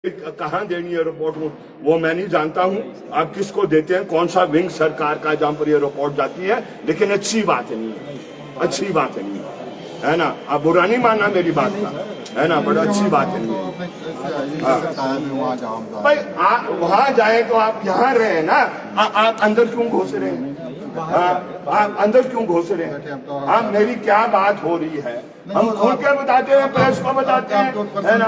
कहाँ देनी है रिपोर्ट वो मैं नहीं जानता हूँ। आप किसको देते हैं, कौन सा विंग सरकार का जहाँ पर ये रिपोर्ट जाती है, लेकिन अच्छी बात नहीं है, अच्छी बात नहीं है ना। आप बुरा नहीं मानना मेरी बात का, है ना, बड़ा अच्छी बात नहीं है। भाई आप वहाँ जाए तो आप यहाँ रहे ना, आप अंदर क्यों घुस रहे हैं? आप अंदर क्यों घुस रहे हैं? आप मेरी क्या बात हो रही है, हम खुल के बताते हैं, प्रेस को बताते हैं, है ना।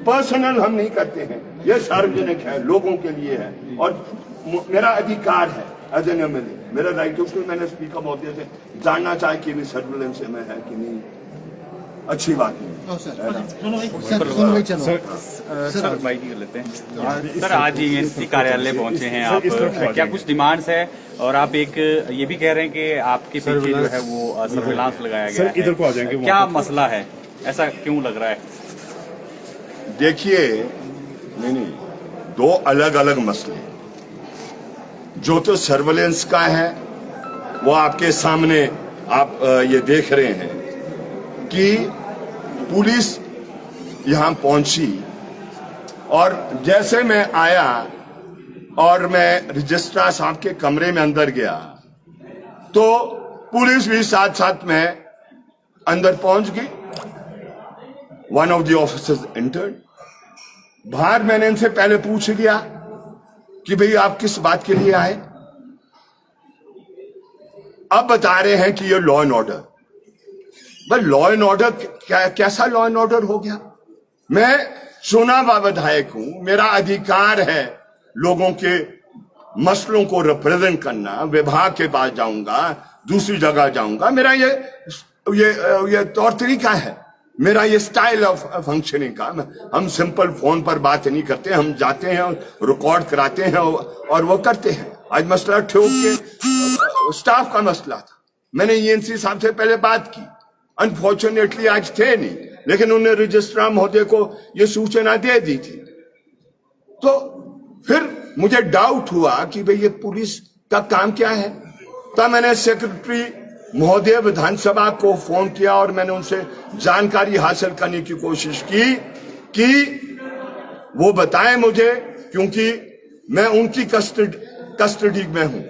पर्सनल हम नहीं करते हैं, ये सार्वजनिक है, लोगों के लिए है और मेरा अधिकार है एज एन एमएलए, मेरा राइट है। उसको मैंने स्पीकर महोदय से जानना चाहे कि सर्विलेंस में है कि नहीं, अच्छी बात नहीं। सर आज एएनसी कार्यालय पहुंचे हैं आप, क्या कुछ डिमांड्स है? और आप एक ये भी कह रहे हैं कि आपके पीछे जो है वो सर्विलांस लगाया गया है, इधर को आ जाएंगे, क्या मसला है, ऐसा क्यों लग रहा है? देखिए, नहीं, दो अलग अलग मसले। जो तो सर्विलेंस का है वो आपके सामने आप ये देख रहे हैं कि पुलिस यहां पहुंची और जैसे मैं आया और मैं रजिस्ट्रार साहब के कमरे में अंदर गया तो पुलिस भी साथ साथ में अंदर पहुंच गई। One of the officers entered. बाहर मैंने इनसे पहले पूछ लिया कि भाई आप किस बात के लिए आए। अब बता रहे हैं कि ये law and order. But law and order कैसा लॉ एंड ऑर्डर हो गया? मैं चुना हुआ विधायक हूं, मेरा अधिकार है लोगों के मसलों को रिप्रेजेंट करना। विभाग के पास जाऊंगा, दूसरी जगह जाऊंगा, मेरा ये तौर तरीका है, मेरा ये स्टाइल ऑफ फंक्शनिंग का। हम सिंपल फोन पर बात नहीं करते, हम जाते हैं रिकॉर्ड कराते हैं और वो करते हैं। आज मसला ठोक के स्टाफ का मसला था, मैंने ईएनसी साहब से पहले बात की, अनफॉर्चुनेटली आज थे नहीं, लेकिन उन्होंने रजिस्ट्रार महोदय को ये सूचना दे दी थी। तो फिर मुझे डाउट हुआ कि भाई ये पुलिस का काम क्या है। तब मैंने सेक्रेटरी महोदय विधानसभा को फोन किया और मैंने उनसे जानकारी हासिल करने की कोशिश की कि वो बताएं मुझे, क्योंकि मैं उनकी कस्टडी में हूं।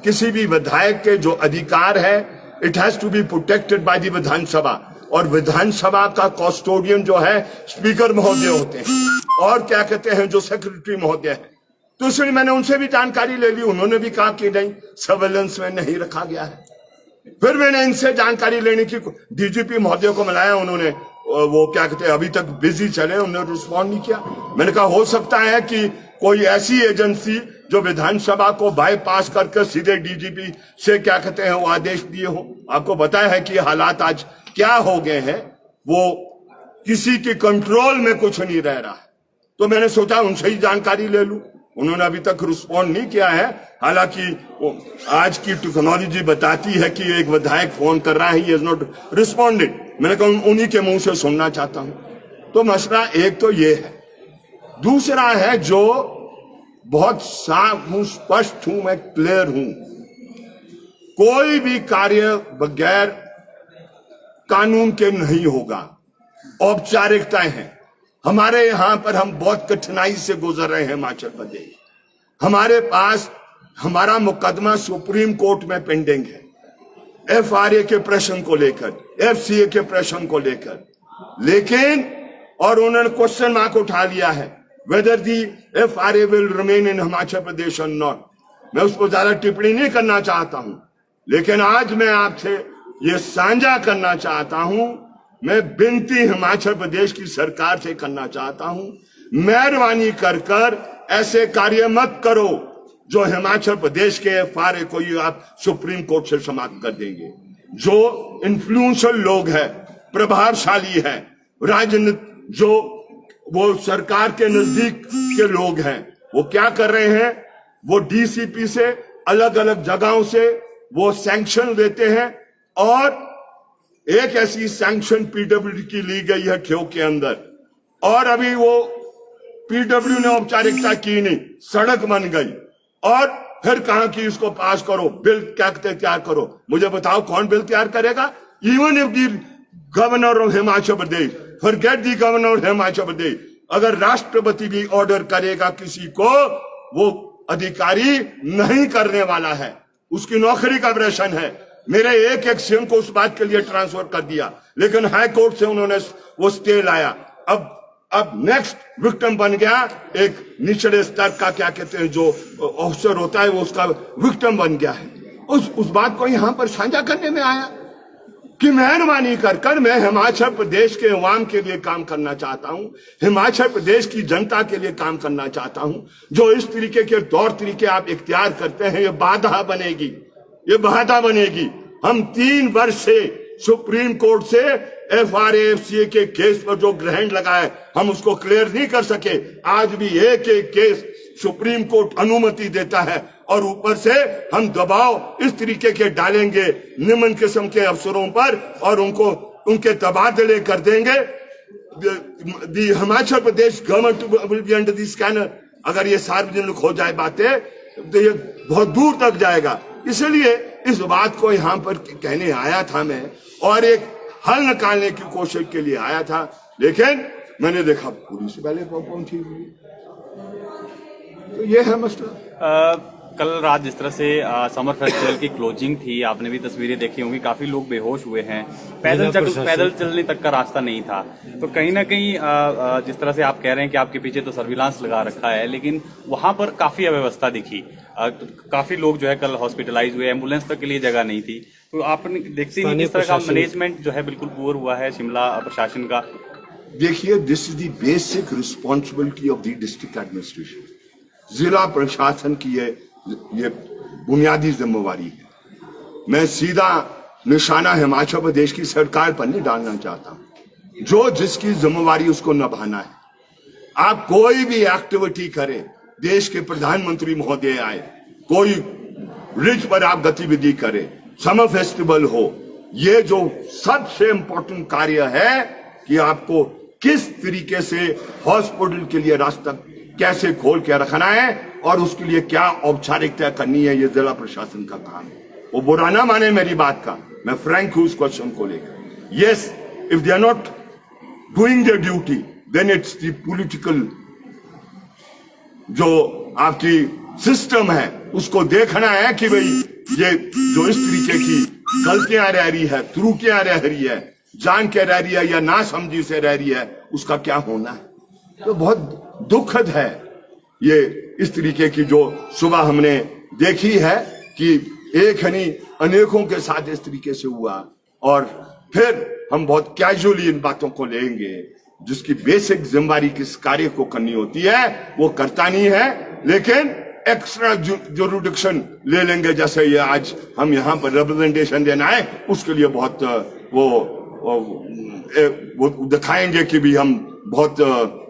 किसी भी विधायक के जो अधिकार है, it has to be protected by the Vidhan Sabha, और विधानसभा का कस्टोडियन जो है स्पीकर महोदय होते हैं और क्या कहते हैं जो सेक्रेटरी महोदय है। तो इसलिए मैंने उनसे भी जानकारी ले ली, उन्होंने भी कहा कि नहीं, सर्वेलेंस में नहीं रखा गया है। फिर मैंने इनसे जानकारी लेने की, डीजीपी महोदय को मिलाया, उन्होंने वो क्या कहते हैं अभी तक बिजी चले, उन्होंने रिस्पॉन्ड नहीं किया। मैंने कहा हो सकता है कि कोई ऐसी एजेंसी जो विधानसभा को बाईपास करके सीधे डीजीपी से क्या कहते हैं वो आदेश दिए हो। आपको बताया है कि हालात आज क्या हो गए हैं, वो किसी के कंट्रोल में कुछ नहीं रह रहा है। तो मैंने सोचा उनसे ही जानकारी ले लूं। उन्होंने अभी तक रिस्पॉन्ड नहीं किया है, हालांकि आज की टेक्नोलॉजी बताती है कि एक विधायक फोन कर रहा है, ही इज नॉट रिस्पॉन्डेड। मैंने कहा उन्हीं के मुंह से सुनना चाहता हूं। तो मसला एक तो ये है। दूसरा है जो बहुत साफ हूं, स्पष्ट हूं, मैं क्लियर हूं, कोई भी कार्य बगैर कानून के नहीं होगा। औपचारिकताएं हैं। हमारे यहां पर हम बहुत कठिनाई से गुजर रहे हैं हिमाचल प्रदेश। हमारे पास हमारा मुकदमा सुप्रीम कोर्ट में पेंडिंग है, एफआरए के प्रश्न को लेकर, एफसीए के प्रश्न को लेकर, लेकिन और उन्होंने क्वेश्चन मार्क उठा लिया है whether the FRA will remain in Himachal Pradesh और नॉट। मैं उस पर ज्यादा टिप्पणी नहीं करना चाहता हूं, लेकिन आज मैं आपसे ये साझा करना चाहता हूं, मैं विनती हिमाचल प्रदेश की सरकार से करना चाहता हूं, मेहरबानी कर ऐसे कार्य मत करो जो हिमाचल प्रदेश के एफआरए को ही आप सुप्रीम कोर्ट से समाप्त कर देंगे। जो इन्फ्लुएंशियल लोग हैं, प्रभावशाली हैं, राजनीति जो वो सरकार के नजदीक के लोग हैं, वो क्या कर रहे हैं, वो डीसीपी से अलग अलग जगहों से वो सैंक्शन लेते हैं और एक ऐसी सैंक्शन पीडब्ल्यू की ली गई है ठेव के अंदर, और अभी वो पीडब्ल्यू ने औपचारिकता की नहीं, सड़क बन गई और फिर कहा कि इसको पास करो, बिल क्या तैयार करो। मुझे बताओ कौन बिल तैयार करेगा? Even if the governor of Himachal Pradesh, forget the governor of Himachal Pradesh, अगर राष्ट्रपति भी ऑर्डर करेगा किसी को, वो अधिकारी नहीं करने वाला है, उसकी नौकरी का प्रश्न है। मेरे एक सीएम को उस बात के लिए ट्रांसफर कर दिया, लेकिन हाई कोर्ट से उन्होंने वो स्टे लाया। अब नेक्स्ट विक्टिम बन गया एक निचले स्तर का, क्या कहते हैं, जो ऑफिसर होता है, वो उसका विक्टिम बन गया है। उस बात को यहां पर साझा करने में आया कि मेहरबानी कर मैं हिमाचल प्रदेश के अवाम के लिए काम करना चाहता हूं, हिमाचल प्रदेश की जनता के लिए काम करना चाहता हूं। जो इस तरीके के तौर तरीके आप इख्तियार करते हैं, ये बाधा बनेगी, ये बाधा बनेगी। हम 3 वर्ष से सुप्रीम कोर्ट से FRA-FCA के केस पर जो ग्रहण लगा है, हम उसको क्लियर नहीं कर सके। आज भी एक केस सुप्रीम कोर्ट अनुमति देता है, और ऊपर से हम दबाव इस तरीके के डालेंगे निम्न किस्म के अफसरों पर, और उनके तबादले कर देंगे। The Himachal Pradesh government will be under the scanner. अगर ये सार्वजनिक हो जाए बातें, तो ये बहुत दूर तक जाएगा। इसलिए इस बात को यहाँ पर कहने आया था मैं, और एक हल निकालने की कोशिश के लिए आया था, लेकिन मैंने देखा पुलिस पहले पहुंची हुई। तो ये है मसला। कल रात जिस तरह से समर फेस्टिवल की क्लोजिंग थी, आपने भी तस्वीरें देखी होंगी, काफी लोग बेहोश हुए हैं, पैदल चलने तक का रास्ता नहीं था। तो कहीं ना कहीं जिस तरह से आप कह रहे हैं कि आपके पीछे तो सर्विलांस लगा रखा है, लेकिन वहां पर काफी अव्यवस्था दिखी। काफी लोग जो है कल हॉस्पिटलाइज हुए, एम्बुलेंस तक के लिए जगह नहीं थी। तो आपने देखते ही किस तरह का मैनेजमेंट जो है बिल्कुल पुअर हुआ है शिमला प्रशासन का। देखिए, this is the basic responsibility of the district administration. जिला प्रशासन की ये बुनियादी जिम्मेवारी है। मैं सीधा निशाना हिमाचल प्रदेश की सरकार पर नहीं डालना चाहता। जो जिसकी जिम्मेवारी उसको निभाना है। आप कोई भी एक्टिविटी करें, देश के प्रधानमंत्री महोदय आए, कोई रिज पर आप गतिविधि करें, समर फेस्टिवल हो, ये जो सबसे इंपॉर्टेंट कार्य है कि आपको किस तरीके से हॉस्पिटल के लिए रास्ता कैसे खोल के रखना है, और उसके लिए क्या औपचारिकता करनी है, ये जिला प्रशासन का काम है। वो बुरा ना माने मेरी बात का, मैं फ्रैंक हूं उस क्वेश्चन को लेकर। Yes, if they are not doing their duty, then it's the political जो आपकी सिस्टम है, उसको देखना है कि भाई ये जो इस तरीके की गलतियां रह रही है, त्रुटियां रह रही है, जान के रह रही है या ना समझी से रह रही है, उसका क्या होना है। तो बहुत दुखद है ये इस तरीके की जो सुबह हमने देखी है कि एक नहीं अनेकों के साथ इस तरीके से हुआ, और फिर हम बहुत कैजुअली इन बातों को लेंगे। जिसकी बेसिक जिम्मेदारी किस कार्य को करनी होती है वो करता नहीं है, लेकिन एक्स्ट्रा जुरिडिक्शन ले लेंगे। जैसे ये आज हम यहाँ पर रिप्रेजेंटेशन देना है, उसके लिए बहुत वो दिखाएंगे कि भी हम बहुत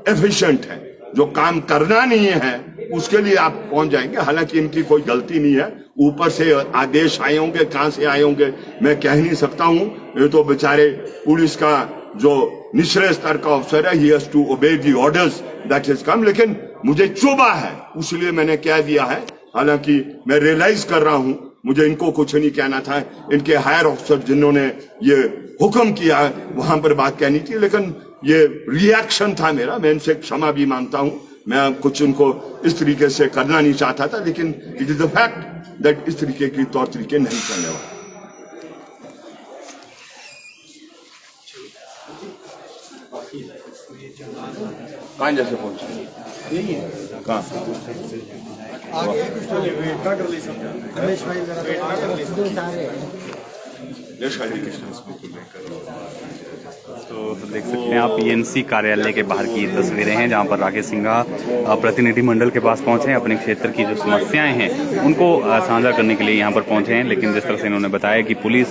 एफिशिएंट हैं। जो काम करना नहीं है उसके लिए आप पहुंच जाएंगे। हालांकि इनकी कोई गलती नहीं है, ऊपर से आदेश आए होंगे, कहां से आए होंगे मैं कह नहीं सकता हूं। ये तो बेचारे पुलिस का जो निचले स्तर का अफसर है, he has to obey the orders that is come. लेकिन मुझे चुभा है, इसलिए मैंने कह दिया है। हालांकि मैं रियलाइज कर रहा हूं, मुझे इनको कुछ नहीं कहना था, इनके हायर ऑफिसर जिन्होंने ये हुक्म किया वहां पर बात कहनी थी, लेकिन ये रिएक्शन था मेरा। मैं इनसे क्षमा भी मांगता हूं, मैं कुछ इनको इस तरीके से करना नहीं चाहता था, लेकिन it is the fact that इस तरीके के तौर तरीके नहीं करने वाले। कहां जैसे पहुंचे कहां तो देख सकते हैं आप PNC कार्यालय के बाहर की तस्वीरें हैं, जहां पर राकेश सिंघा प्रतिनिधि मंडल के पास पहुंचे हैं। अपने क्षेत्र की जो समस्याएं हैं उनको साझा करने के लिए यहां पर पहुंचे हैं। लेकिन जिस तरह से इन्होंने बताया कि पुलिस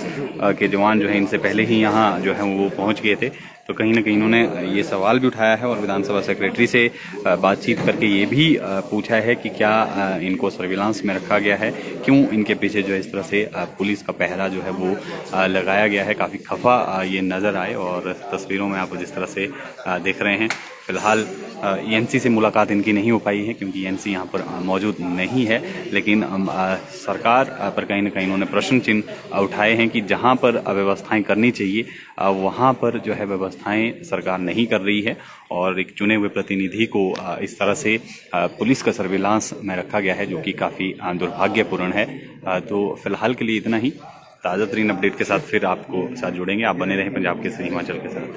के जवान जो है इनसे पहले ही यहां जो है वो पहुंच गए थे, तो कहीं ना कहीं इन्होंने ये सवाल भी उठाया है और विधानसभा सेक्रेटरी से बातचीत करके ये भी पूछा है कि क्या इनको सर्विलांस में रखा गया है, क्यों इनके पीछे जो है इस तरह से पुलिस का पहरा जो है वो लगाया गया है। काफ़ी खफा ये नज़र आए और तस्वीरों में आप जिस तरह से देख रहे हैं। फिलहाल एनसी से मुलाकात इनकी नहीं हो पाई है क्योंकि एनसी यहाँ पर मौजूद नहीं है, लेकिन सरकार पर कहीं ना कहीं उन्होंने प्रश्न चिन्ह उठाए हैं कि जहाँ पर व्यवस्थाएं करनी चाहिए वहाँ पर जो है व्यवस्थाएं सरकार नहीं कर रही है और एक चुने हुए प्रतिनिधि को इस तरह से पुलिस का सर्विलांस में रखा गया है, जो कि काफ़ी दुर्भाग्यपूर्ण है। तो फिलहाल के लिए इतना ही। ताज़ा तरीन अपडेट के साथ फिर आपको साथ जुड़ेंगे। आप बने रहें पंजाब केसरी हिमाचल के साथ।